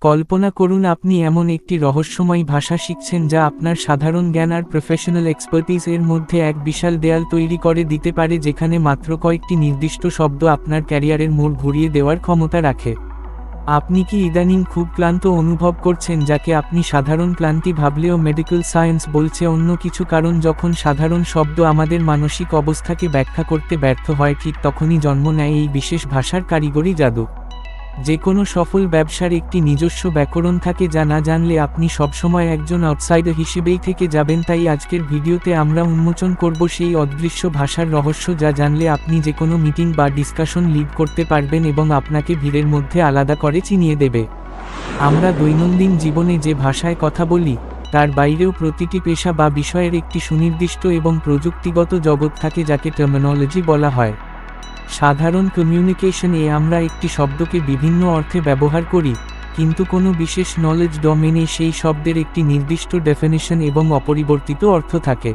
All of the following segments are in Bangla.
কল্পনা করুন আপনি এমন একটি রহস্যময় ভাষা শিখছেন যা আপনার সাধারণ জ্ঞান আর প্রফেশনাল এক্সপার্টিস এর মধ্যে এক বিশাল দেয়াল তৈরি করে দিতে পারে, যেখানে মাত্র কয়েকটি নির্দিষ্ট শব্দ আপনার ক্যারিয়ারের মোড় ঘুরিয়ে দেওয়ার ক্ষমতা রাখে। আপনি কি ইদানিং খুব ক্লান্ত অনুভব করছেন, যাকে আপনি সাধারণ ক্লান্তি ভাবলেও মেডিকেল সায়েন্স বলছে অন্য কিছু? কারণ যখন সাধারণ শব্দ আমাদের মানসিক অবস্থাকে ব্যাখ্যা করতে ব্যর্থ হয়, ঠিক তখনই জন্ম নেয় এই বিশেষ ভাষার কারিগরি জাদু। যে কোনো সফল ব্যবসার একটি নিজস্ব ব্যাকরণ থাকে, যা না জানলে আপনি সবসময় একজন আউটসাইডার হিসেবেই থেকে যাবেন। তাই আজকের ভিডিওতে আমরা উন্মোচন করব সেই অদৃশ্য ভাষার রহস্য, যা জানলে আপনি যে কোনো মিটিং বা ডিসকাশন লিড করতে পারবেন এবং আপনাকে ভিড়ের মধ্যে আলাদা করে চিনিয়ে দেবে। আমরা দৈনন্দিন জীবনে যে ভাষায় কথা বলি, তার বাইরেও প্রতিটি পেশা বা বিষয়ের একটি সুনির্দিষ্ট এবং প্রযুক্তিগত জগৎ থাকে, যাকে টার্মিনোলজি বলা হয়। সাধারণ কমিউনিকেশনে আমরা একটি শব্দকে বিভিন্ন অর্থে ব্যবহার করি, কিন্তু কোনো বিশেষ নলেজ ডোমেনে সেই শব্দের একটি নির্দিষ্ট ডেফিনিশন এবং অপরিবর্তিত অর্থ থাকে।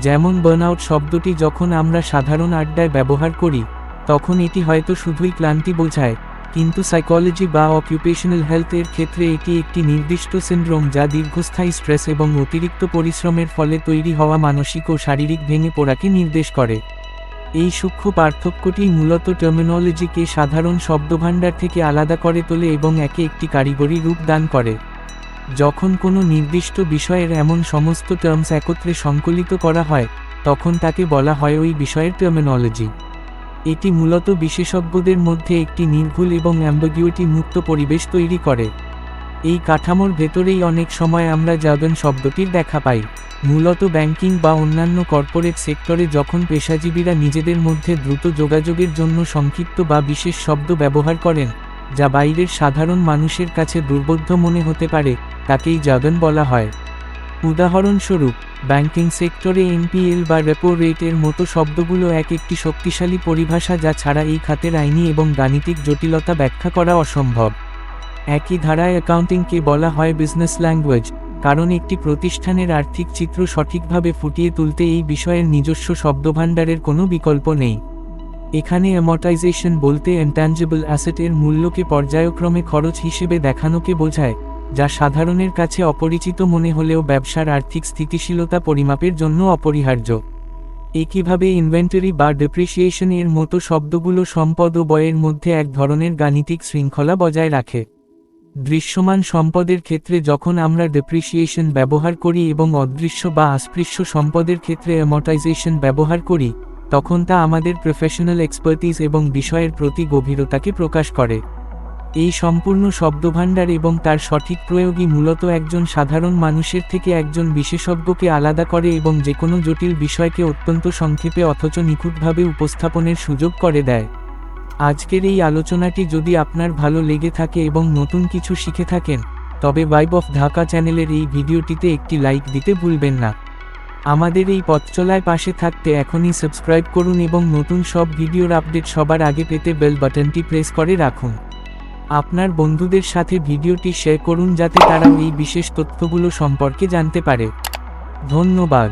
যেমন বার্নআউট শব্দটি যখন আমরা সাধারণ আড্ডায় ব্যবহার করি, তখন এটি হয়তো শুধুই ক্লান্তি বোঝায়, কিন্তু সাইকোলজি বা অকিউপেশনাল হেলথ এর ক্ষেত্রে এটি একটি নির্দিষ্ট সিনড্রোম, যা দীর্ঘস্থায়ী স্ট্রেস এবং অতিরিক্ত পরিশ্রমের ফলে তৈরি হওয়া মানসিক ও শারীরিক ভেঙে পড়াকে নির্দেশ করে। এই সূক্ষ্ম পার্থক্যটি মূলত টার্মিনোলজিকে সাধারণ শব্দভাণ্ডার থেকে আলাদা করে তোলে এবং একে একটি কারিগরি রূপ দান করে। যখন কোনো নির্দিষ্ট বিষয়ের এমন সমস্ত টার্মস একত্রে সংকলিত করা হয়, তখন তাকে বলা হয় ওই বিষয়ের টার্মিনোলজি। এটি মূলত বিশেষজ্ঞদের মধ্যে একটি নির্ভুল এবং অ্যাম্বিগুইটি মুক্ত পরিবেশ তৈরি করে। এই কাঠামোর ভেতরেই অনেক সময় আমরা জার্গন শব্দটির দেখা পাই। মূলত ব্যাংকিং বা অন্যান্য কর্পোরেট সেক্টরে যখন পেশাজীবীরা নিজেদের মধ্যে দ্রুত যোগাযোগের জন্য সংক্ষিপ্ত বা বিশেষ শব্দ ব্যবহার করেন, যা বাইরের সাধারণ মানুষের কাছে দুর্বোধ্য মনে হতে পারে, তাকেই জার্গন বলা হয়। উদাহরণস্বরূপ, ব্যাংকিং সেক্টরে এনপিএল বা রেপো রেটের মতো শব্দগুলো একটি শক্তিশালী পরিভাষা, যা ছাড়া এই খাতের আইনি এবং গাণিতিক জটিলতা ব্যাখ্যা করা অসম্ভব। একই ধারায় অ্যাকাউন্টিংকে বলা হয় বিজনেস ল্যাঙ্গুয়েজ, কারণ একটি প্রতিষ্ঠানের আর্থিক চিত্র সঠিকভাবে ফুটিয়ে তুলতে এই বিষয়ের নিজস্ব শব্দভাণ্ডারের কোনো বিকল্প নেই। এখানে অ্যামর্টাইজেশন বলতে ইনট্যাঞ্জিবল অ্যাসেটের মূল্যকে পর্যায়ক্রমে খরচ হিসেবে দেখানোকে বোঝায়, যা সাধারণের কাছে অপরিচিত মনে হলেও ব্যবসার আর্থিক স্থিতিশীলতা পরিমাপের জন্য অপরিহার্য। একইভাবে ইনভেন্টরি বা ডেপ্রিসিয়েশন এর মতো শব্দগুলো সম্পদ ও ব্যয়ের মধ্যে এক ধরনের গাণিতিক শৃঙ্খলা বজায় রাখে। দৃশ্যমান সম্পদের ক্ষেত্রে যখন আমরা ডেপ্রিসিয়েশন ব্যবহার করি এবং অদৃশ্য বা অস্পৃশ্য সম্পদের ক্ষেত্রে অ্যামর্টাইজেশন ব্যবহার করি, তখন তা আমাদের প্রফেশনাল এক্সপার্টিস এবং বিষয়ের প্রতি গভীরতাকে প্রকাশ করে। এই সম্পূর্ণ শব্দভাণ্ডার এবং তার সঠিক প্রয়োগই মূলত একজন সাধারণ মানুষের থেকে একজন বিশেষজ্ঞকে আলাদা করে এবং যে কোনো জটিল বিষয়কে অত্যন্ত সংক্ষেপে অথচ নিখুঁতভাবে উপস্থাপনের সুযোগ করে দেয়। আজকের এই আলোচনাটি যদি আপনার ভালো লেগে থাকে এবং নতুন কিছু শিখে থাকেন, তবে ভাইব অফ ঢাকা চ্যানেলের এই ভিডিওটিতে একটি লাইক দিতে ভুলবেন না। আমাদের এই পথচলায় পাশে থাকতে এখনই সাবস্ক্রাইব করুন এবং নতুন সব ভিডিওর আপডেট সবার আগে পেতে বেল বাটনটি প্রেস করে রাখুন। আপনার বন্ধুদের সাথে ভিডিওটি শেয়ার করুন, যাতে তারাও এই বিশেষ তথ্যগুলো সম্পর্কে জানতে পারে। ধন্যবাদ।